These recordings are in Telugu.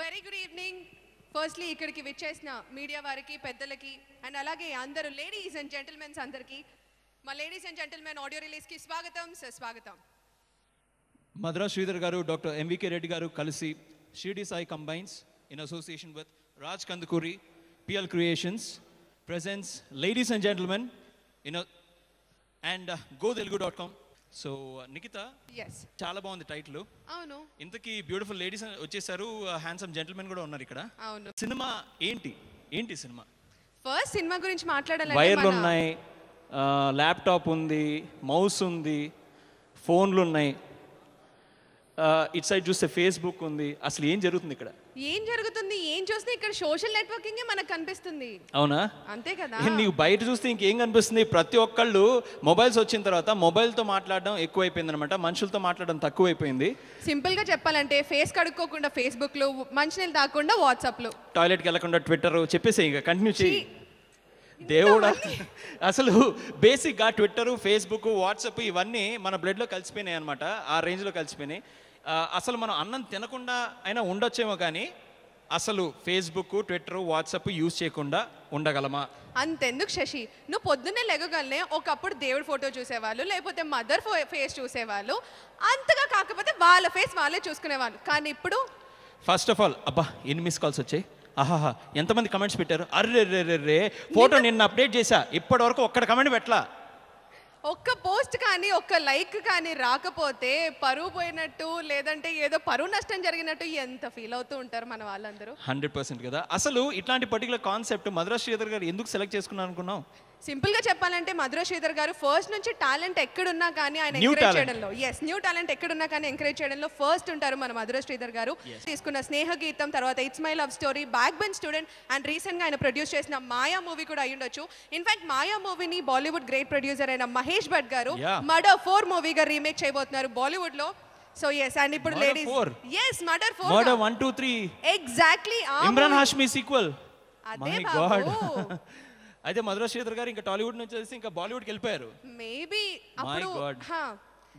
Very good evening. ఫస్ట్లీ ఇక్కడికి విచ్చేసిన మీడియా వారికి, పెద్దలకి అండ్ అలాగే అందరూ లేడీస్ అండ్ జెంటిల్మెన్స్ అందరికీ మా లేడీస్ అండ్ జెంటిల్మెన్ ఆడియో రిలీజ్కి స్వాగతం స్వాగతం. మధురా శ్రీధర్ గారు, డాక్టర్ ఎంవికే రెడ్డి గారు కలిసి Shirdi Sai combines in association with Raj Kandukuri, PL creations presents ladies and gentlemen and gotelugu.com. So Nikhita, చాలా బాగుంది టైటిల్. అవును, ఇంతకీ బ్యూటిఫుల్ లేడీస్ వచ్చేసారు, హ్యాండ్సమ్ జెంటిల్మెన్ కూడా ఉన్నారు ఇక్కడ. అవును. సినిమా ఏంటి సినిమా? ఫస్ట్ సినిమా గురించి మాట్లాడాలంటే వైర్లు ఉన్నాయి, ల్యాప్టాప్ ఉంది, మౌస్ ఉంది, ఫోన్లు ఉన్నాయి, ఇట్ సైడ్ చూస్తే ఫేస్బుక్ ఉంది. అసలు ఏం జరుగుతుంది ఇక్కడ? ఏం జరుగుతుంది, ఏం చూస్తే ఇక్కడ సోషల్ నెట్వర్కింగ్ మనకు కనిపిస్తుంది. అవునా? అంతే కదా. నీకు బయట చూస్తే ఇంకేం కనిపిస్తుంది? ప్రతి ఒక్కళ్ళు మొబైల్స్ వచ్చిన తర్వాత మొబైల్తో మాట్లాడడం ఎక్కువైపోయింది అనమాట, మనుషులతో మాట్లాడడం తక్కువైపోయింది. సింపుల్ గా చెప్పాలంటే ఫేస్ కడుక్కోకుండా ఫేస్బుక్లు, మంచినీళ్ళు తాగకుండా వాట్సాప్లు, టాయిలెట్కి వెళ్ళకుండా ట్విట్టర్, చెప్పేసి ఇంకా కంటిన్యూ చేయి. దేవుడా, అసలు బేసిక్గా ట్విట్టర్, ఫేస్బుక్, వాట్సాప్ ఇవన్నీ మన బ్లడ్లో కలిసిపోయినాయి అనమాట. ఆ రేంజ్లో కలిసిపోయినాయి. అసలు మనం అన్నం తినకుండా అయినా ఉండొచ్చేమో, కానీ అసలు ఫేస్బుక్, ట్విట్టర్, వాట్సాప్ యూజ్ చేయకుండా ఉండగలమా? అంతెందుకు శశి, నువ్వు పొద్దున్నే లెగగలనే ఒకప్పుడు దేవుడి ఫోటో చూసేవాళ్ళు, లేకపోతే మదర్ ఫేస్ చూసేవాళ్ళు, అంతగా కాకపోతే వాళ్ళ ఫేస్ వాళ్ళే చూసుకునేవాళ్ళు. కానీ ఇప్పుడు ఫస్ట్ ఆఫ్ ఆల్, అబ్బా ఎన్ని మిస్ కాల్స్ వచ్చాయి, ఆహాహా ఎంతమంది కమెంట్స్ పెట్టారు, అర్రే రే రే రే ఫోటో నిన్న అప్డేట్ చేశా, ఇప్పటి వరకు ఒక్కడ కమెంట్ పెట్టలా. ఒక్క పోస్ట్ కానీ ఒక్క లైక్ కానీ రాకపోతే పరువు పోయినట్టు, లేదంటే ఏదో పరువు నష్టం జరిగినట్టు ఎంత ఫీల్ అవుతూ ఉంటారు మన వాళ్ళందరూ. 100% కదా. అసలు ఇట్లాంటి పర్టికులర్ కాన్సెప్ట్ మధురా శ్రీధర్ గారు ఎందుకు సెలెక్ట్ చేసుకున్నాను అనుకున్నాం? సింపుల్ గా చెప్పాలంటే మధురా శ్రీధర్ గారు ఫస్ట్ నుంచి టాలెంట్ ఎక్కడున్నా కానీ ఆయన ఎంకరేజ్ చేయడంలో, న్యూ టాలెంట్ ఎక్కడున్నా కానీ ఎంకరేజ్ చేయడంలో ఫస్ట్ ఉంటారు మన మధురా శ్రీధర్ గారు. తీసుకున్న స్నేహ గీతం, తర్వాత it's my love story, back bench student and recent గా ఆయన ప్రొడ్యూస్ చేసిన మాయా మూవీ కూడా అయి ఉండొచ్చు. ఇన్ఫాక్ట్ మాయా మూవీని బాలీవుడ్ గ్రేట్ ప్రొడ్యూసర్ అయిన మహేష్ భట్ గారు మర్డర్ 4 మూవీగా రీమేక్ చేయబోతున్నారు బాలీవుడ్ లో. సో అండ్ ఇప్పుడు ladies murder 4 murder 1 2 3 exactly Imran Hashmi sequel. అదే బాబు. అయితే మధురా శ్రీధర్ గారు ఇంకా టాలీవుడ్ నుంచి వచ్చి ఇంకా బాలీవుడ్కి వెళ్ళిపోయారు. Maybe my god,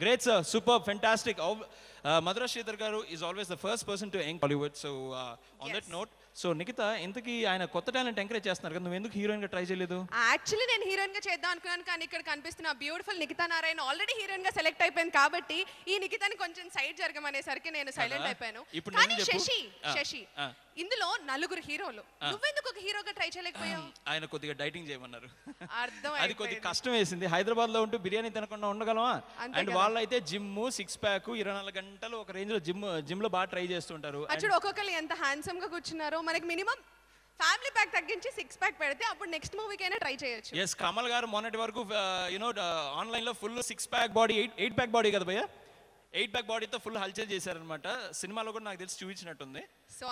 great sir, super, fantastic. Madhura Sridhar garu is always the first person to ఎంగ్ Bollywood. So on that note, so Nikhita, ఇంతకీ ఆయన కొత్త టాలెంట్ ఎంకరేజ్ చేస్తున్నారు కదా, నువ్వు ఎందుకు హీరోయిన్ గా ట్రై చేయలేదు? యాక్చువల్లీ నేను హీరోయిన్ గా చేద్దాం అనుకున్నాను, కానీ ఇక్కడ కనిపిస్తున్న beautiful Nikhita Narayana already heroine గా సెలెక్ట్ అయిపోయింది కాబట్టి ఈ నిఖితాని కొంచెం సైడ్ జరగమనేసరికి నేను సైలెంట్ అయిపోయాను. కానీ శశి ఇందులో 4 హీరోలు, నువ్వెందుకు ఒక హీరోగా ట్రై చేయలేకపోయావు? ఆయన కొద్దిగా డైటింగ్ చేయమన్నారు, అర్థం అది కొద్దిగా కష్టం వేసింది. హైదరాబాద్ లో ఉంటూ బిర్యానీ తినకుండా ఉండగలమా? అండ్ వాళ్ళైతే జిమ్, 6 ప్యాక్, 24 గంటలు ఒక రేంజ్ లో జిమ్ లో బాగా ట్రై చేస్తుంటారు. అప్పుడు ఒక్కొక్కరు ఎంత హ్యాండ్సమ్ గా కూర్చున్నారో. మనకి మినిమం ఫ్యామిలీ ప్యాక్ తగ్గించి 6 ప్యాక్ పెడితే అప్పుడు నెక్స్ట్ మూవీకైనా ట్రై చేయొచ్చు. ఎస్, కమల్ గారు మొన్నటి వరకు ఆన్లైన్ లో full 6 pack body, 8 pack body కదా భయ్య, 8 ప్యాక్ బాడీతో ఫుల్ హల్చల్ చేశారనమాట. సినిమాలో కూడా నాకు తెలిసి చూపించినట్టుంది. సో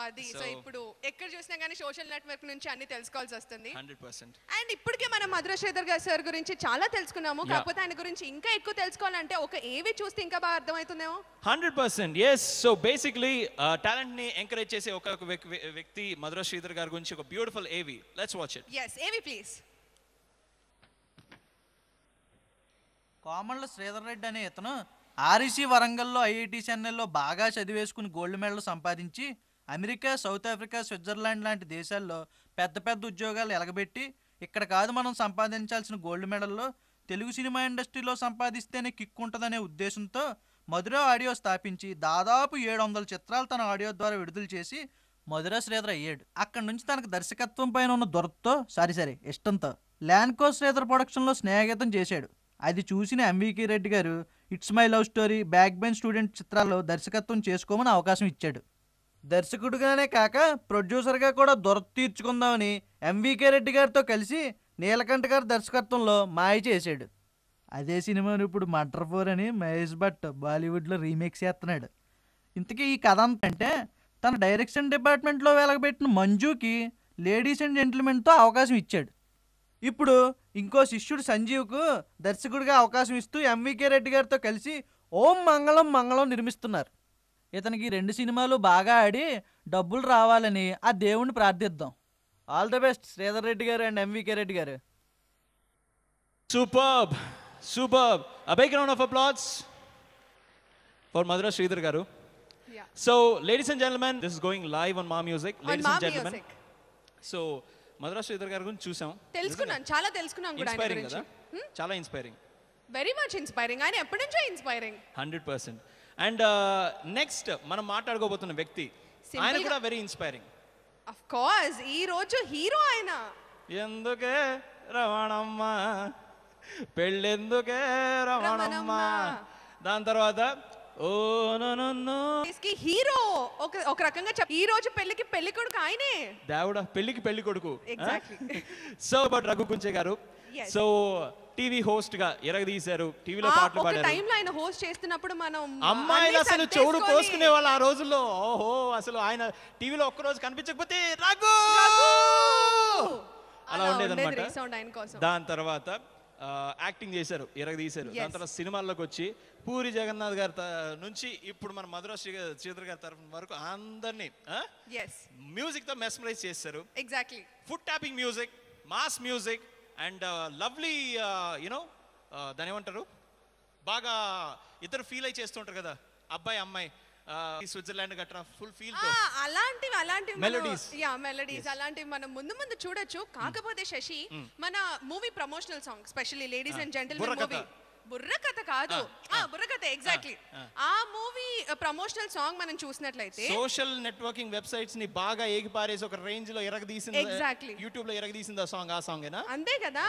ఇప్పుడు ఎక్కడ చూసినా కానీ సోషల్ నెట్వర్క్ నుంచి అన్ని తెలుసుకోవాల్సి వస్తుంది. 100%. అండ్ ఇప్పటికే మనం మధురా శ్రీధర్ గారు సార్ గురించి చాలా తెలుసుకున్నాము, కాకపోతే ఆయన గురించి ఇంకా ఎక్కువ తెలుసుకోవాలంటే ఒక ఏవి చూస్తే ఇంకా బాగా అర్థమవుతుందేమో. 100%. ఎస్. సో బేసిక్లీ టాలెంట్ ని ఎంకరేజ్ చేసే ఒక వ్యక్తి మధురా శ్రీధర్ గారి గురించి ఒక బ్యూటిఫుల్ ఏవి. Let's watch it. ఎస్, ఏవి ప్లీజ్. కోమళ్ళ శ్రీధర్ రెడ్డి అనే ఇతను ఆర్ఈసీ వరంగల్లో, ఐఐటి చెన్నైలో బాగా చదివేసుకుని గోల్డ్ మెడల్ సంపాదించి అమెరికా, సౌత్ ఆఫ్రికా, స్విట్జర్లాండ్ లాంటి దేశాల్లో పెద్ద పెద్ద ఉద్యోగాలు ఎలగబెట్టి ఇక్కడ కాదు మనం సంపాదించాల్సిన గోల్డ్ మెడల్లో తెలుగు సినిమా ఇండస్ట్రీలో సంపాదిస్తేనే కిక్ ఉంటుందనే ఉద్దేశంతో మధురా ఆడియో స్థాపించి దాదాపు 700 చిత్రాలు తన ఆడియో ద్వారా విడుదల చేసి మధురా శ్రీధర్ అయ్యాడు. అక్కడి నుంచి తనకు దర్శకత్వం పైన ఉన్న దొరతో ఇష్టంతో ల్యాన్కో శ్రీధర్ ప్రొడక్షన్లో స్నేహగీతం చేశాడు. అది చూసిన ఎంవికే రెడ్డి గారు it's my love story, back bench student చిత్రాల్లో దర్శకత్వం చేసుకోమని అవకాశం ఇచ్చాడు. దర్శకుడిగానే కాక ప్రొడ్యూసర్గా కూడా దొర తీర్చుకుందామని ఎంవికే రెడ్డి గారితో కలిసి నీలకంఠ గారి దర్శకత్వంలో మాయ చేశాడు. అదే సినిమాను ఇప్పుడు మర్డర్ 4 అని మహేష్ భట్ బాలీవుడ్లో రీమేక్ చేస్తున్నాడు. ఇంతకీ ఈ కథ అంటే తన డైరెక్షన్ డిపార్ట్మెంట్లో వెలగబెట్టిన మంజుకి లేడీస్ అండ్ జెంటిల్మెన్తో అవకాశం ఇచ్చాడు. ఇప్పుడు ఇంకో శిష్యుడు సంజీవ్కు దర్శకుడిగా అవకాశం ఇస్తూ ఎంవికే రెడ్డి గారితో కలిసి ఓం మంగళం మంగళం నిర్మిస్తున్నారు. ఇతనికి 2 సినిమాలు బాగా ఆడి డబ్బులు రావాలని ఆ దేవుణ్ణి ప్రార్థిద్దాం. All the best Sridhar Reddy garu and MVK Reddy garu. Superb. A big round of applause for Madhura Sridhar garu. Yeah. So, ladies and gentlemen, this is going live on Ma Music. On Ladies Ma and gentlemen. Music. So, Madhura Sridhar గారి గురించి చూసాం. తెలుసుకున్నాను, చాలా తెలుసుకున్నాను కూడా ఆయన ఇన్స్పైరింగ్ గురించి. కదా, చాలా ఇన్స్పైరింగ్. Very much inspiring. ఆయన ఎప్పటి నుంచో ఇన్స్పైరింగ్. 100%. అండ్ నెక్స్ట్ మనం మాట్లాడుకోబోతున్న వ్యక్తి, ఆయన కూడా వెరీ ఇన్స్పైరింగ్. ఆఫ్ కోర్స్ ఈ రోజు హీరో ఆయన. ఎందుకే రమణమ్మ పెళ్ళెందుకే రమణమ్మ, దాని తర్వాత ఓ నో హీరో. ఒక రకంగా ఈ రోజు పెళ్లికి పెళ్లి కొడుకు ఆయనే. దేవుడా, పెళ్లికి పెళ్లి కొడుకు. Exactly. So but Raghu Kunche గారు, సో టీవీ హోస్ట్ గా ఎరగదీశారు, టీవీలో పాటలు పాడారు. ఒక టైంలో ఆయన హోస్ట్ చేస్తున్నప్పుడు మనం అమ్మాయిలు అసలు చెవుడు కోసుకునే వాళ్ళు ఆ రోజుల్లో. ఓహో, అసలు ఆయన టీవీలో ఒక్క రోజు కనిపించకపోతే రఘు అలా ఉండేదన్నమాట. దాని తర్వాత యాక్టింగ్ చేశారు, ఎరగదీశారు. దాని తర్వాత సినిమాల్లోకి వచ్చి పూరి జగన్నాథ్ గారి నుంచి ఇప్పుడు మన మధురా శ్రీధర్ గారి తరఫు వరకు అందరినీ మ్యూజిక్ తో మెస్మరైజ్ చేశారు. Exactly. Food tapping music, mass music and lovely you know దాని ఏమంటారు, బాగా ఇద్దరు ఫీల్ అయి చేస్తుంటారు కదా, అబ్బాయి అమ్మాయి, స్విట్జర్లాండ్ గట్రా ఫుల్ ఫీల్ తో అలాంటివి మెలోడీస్. మెలోడీస్ అలాంటివి మనం ముందు చూడొచ్చు. కాకపోతే శశి, మన movie promotional song specially ladies and gentlemen movie Burrakatha కాదు, బుర్రకథ ఎగ్జాక్ట్లీ. ఆ మూవీ ప్రమోషనల్ సాంగ్ మనం చూసినట్లయితే సోషల్ నెట్వర్కింగ్ వెబ్సైట్స్ ని బాగా ఏగిపారేసి ఒక రేంజ్ లో ఎరగదీసింది. ఎగ్జాక్ట్లీ. యూట్యూబ్ లో ఎరగదీసింది ఆ సాంగ్. ఆ సాంగేనా? అంతే కదా.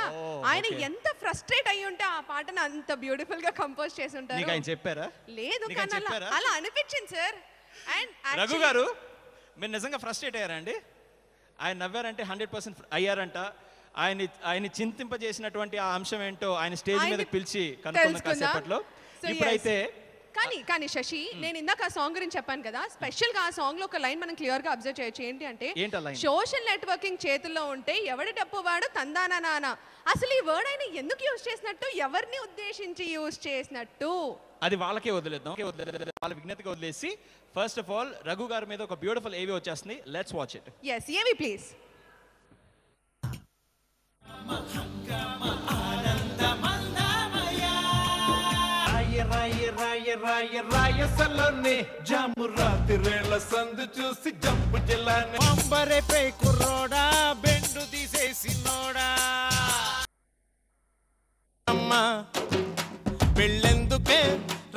ఆయన ఎంత ఫ్రస్ట్రేట్ అయ్యి ఉంటే ఆ పాటను అంత బ్యూటిఫుల్ గా కంపోజ్ చేసి ఉంటారు. నీకు ఆయన చెప్పారా? లేదు, కానీ అలా అనిపించింది సార్. అండ్ రఘు గారు, మీరు నిజంగా ఫ్రస్ట్రేట్ అయ్యారండి? ఆయన నవ్వారంటే 100% అయ్యారంట. ఆయన చింతింపజేసినటువంటి ఆ అంశం ఏంటో ఆయన స్టేజ్ మీద పిలిచి కనుక్కున్న కాసేపట్లో. ఇప్పుడైతే కానీ శశి, నేను ఇందాక ఆ సాంగ్ గురించి చెప్పాను కదా, స్పెషల్ గా ఆ సాంగ్ లో ఒక లైన్ మనం క్లియర్ గా అబ్జర్వ్ చేయొచ్చు. ఏంటి అంటే, సోషల్ నెట్వర్కింగ్ చేతుల్లో ఉంటే ఎవడి డప్పు వాడు తందానా నానా. అసలు ఈ వర్డ్ ఆయన ఎందుకు యూజ్ చేసినట్టు, ఎవరిని ఉద్దేశించి యూజ్ చేసినట్టు, అది వాళ్ళకే వదిలేద్దాం. వాళ్ళ విజ్ఞతగా వదిలేసి ఫస్ట్ ఆఫ్ ఆల్ రఘు గారి మీద ఒక బ్యూటిఫుల్ ఏవి వచ్చేస్తుంది. Let's watch it. yes ఏవి ప్లీజ్. రాయసలోని జాము రాత్రిరేళ్ల సందు చూసి జంపు జిల్లాని అంబరేపై కుర్రోడా బెండు తీసేసినోడా అమ్మా పెళ్ళెందుకే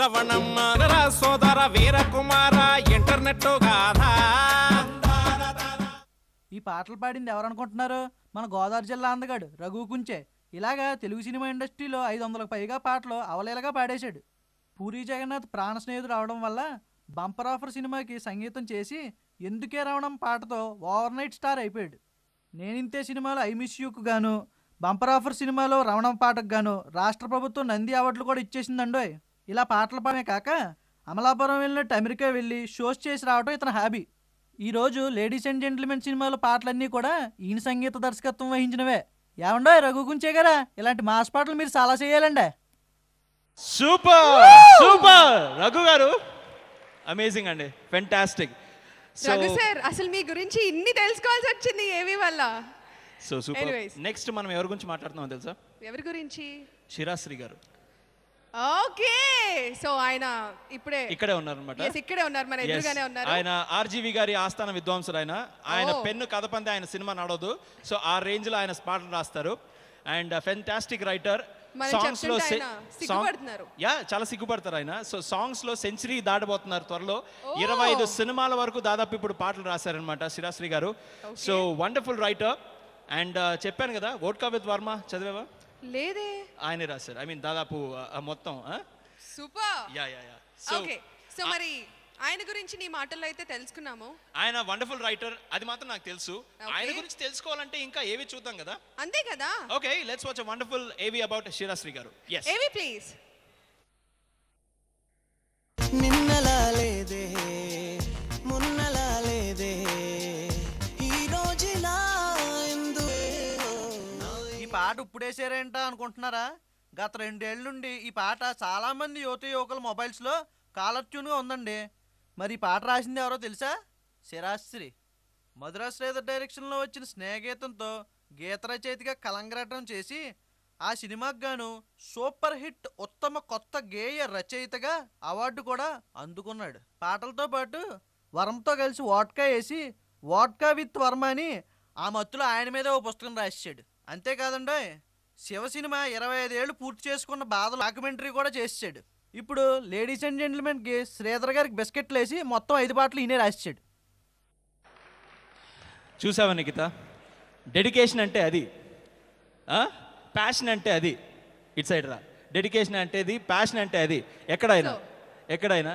రవణమ్మ రా సోదర వీరకుమార ఇంటర్నెట్ గాథా. ఈ పాటలు పాడింది ఎవరనుకుంటున్నారు? మన గోదావరి జిల్లా అందగాడు రఘు కుంచే. ఇలాగా తెలుగు సినిమా ఇండస్ట్రీలో 500కు పైగా పాటలు అవలేలగా పాడేశాడు. పూరి జగన్నాథ్ ప్రాణ స్నేహితుడు అవడం వల్ల బంపర్ ఆఫర్ సినిమాకి సంగీతం చేసి ఎందుకే రావడం పాటతో ఓవర్ నైట్ స్టార్ అయిపోయాడు. నేనింతే సినిమాలో ఐ మిస్ యూకు గాను, బంపర్ ఆఫర్ సినిమాలో రవణం పాటకు గాను రాష్ట్ర ప్రభుత్వం నంది అవార్డులు కూడా ఇచ్చేసిందండోయ్. ఇలా పాటలు పాడే కాక అమలాపురం వెళ్ళినట్టు అమెరికా వెళ్ళి షోస్ చేసి రావడం ఇతని హాబీ. ఈరోజు లేడీస్ అండ్ జెంటిల్మెన్ సినిమాలో పాటలన్నీ కూడా ఈయన సంగీత దర్శకత్వం వహించినవే. ఏమండో రఘు కుంచే గారా, ఇలాంటి మాస్ పాటలు మీరు చాలా చేయాలండి. సూపర్ సూపర్ రఘు గారు, అమేజింగ్ అండి, ఫెంటాస్టిక్. రఘు సార్, అసలు మీ గురించి ఇన్ని తెలుసుకోవాల్సి వచ్చింది ఏవి వల్ల. So super. నెక్స్ట్ మనం ఎవరి గురించి మాట్లాడుతున్నాం తెలుసా? ఎవరి గురించి? శిరాశ్రీ గారు. ఓకే, సో ఆయన ఇక్కడే ఉన్నారన్నమాట. ఇక్కడే ఉన్నారు, మన ఎదురుగానే ఉన్నారు. ఆయన ఆర్జీవి గారి ఆస్థాన విద్వాంసులు. ఆయన పెన్ను కదపందే ఆయన సినిమా నడవదు. సో ఆ రేంజ్ లో ఆయన పాటలు రాస్తారు. And fantastic writer. సాంగ్స్ లో చాలా సిగ్గుపడతారు ఆయన. సో సాంగ్స్ లో సెంచరీ దాటబోతున్నారు త్వరలో. 25 సినిమాల వరకు దాదాపు ఇప్పుడు పాటలు రాశారనమాట శిరాశ్రీ గారు. So wonderful writer. అండ్ చెప్పాను కదా, వోడ్కా విత్ వర్మ చదివావా? లేదే. ఆయనే రాశారు. ఐ మీన్ దాదాపు మొత్తం. Super. Yeah yeah yeah. Okay, so మరి ఆయన గురించి నీ మాటల్లో అయితే తెలుసుకున్నాము. ఆయన వండర్ఫుల్ రైటర్, అది మాత్రం నాకు తెలుసు. ఆయన గురించి తెలుసుకోవాలంటే ఇంకా ఏవి చూద్దాం కదా. అంతే కదా. Okay, let's watch a wonderful ఏవి అబౌట్ శిరాశ్రీ గారు. yes ఏవి ప్లీజ్. నిన్నలా లేదే మున్నలా లేదే ఈ రోజులా ఈ పాట ఇప్పుడేసారేంట అనుకుంటున్నారా? గత 2 ఏళ్ళ నుండి ఈ పాట చాలా మంది యువకుల మొబైల్స్లో కాలర్ ట్యూన్గా ఉందండి. మరి ఈ పాట రాసింది ఎవరో తెలుసా? శిరాశ్రీ. మధురా శ్రీధర్ డైరెక్షన్లో వచ్చిన స్నేహగీతంతో గీత రచయితగా కలంగరటం చేసి ఆ సినిమాకు గాను సూపర్ హిట్ ఉత్తమ కొత్త గేయ రచయితగా అవార్డు కూడా అందుకున్నాడు. పాటలతో పాటు వరంతో కలిసి వాడ్కా వేసి వాడ్కా విత్ వర్మ అని ఆ మత్తులో ఆయన మీద ఓ పుస్తకం రాశాడు. అంతేకాదండి, శివ సినిమా 25 ఏళ్ళు పూర్తి చేసుకున్న బాధ డాక్యుమెంటరీ కూడా చేసాడు. ఇప్పుడు లేడీస్ అండ్ జెంటిల్మెన్కి శ్రీధర్ గారికి బిస్కెట్లు వేసి మొత్తం 5 పాటలు ఈయనే రాశాడు. చూసావా నిఖిత, డెడికేషన్ అంటే అది, ప్యాషన్ అంటే అది. ఇట్ సైడ్ రా, డెడికేషన్ అంటే అది, ప్యాషన్ అంటే అది. ఎక్కడైనా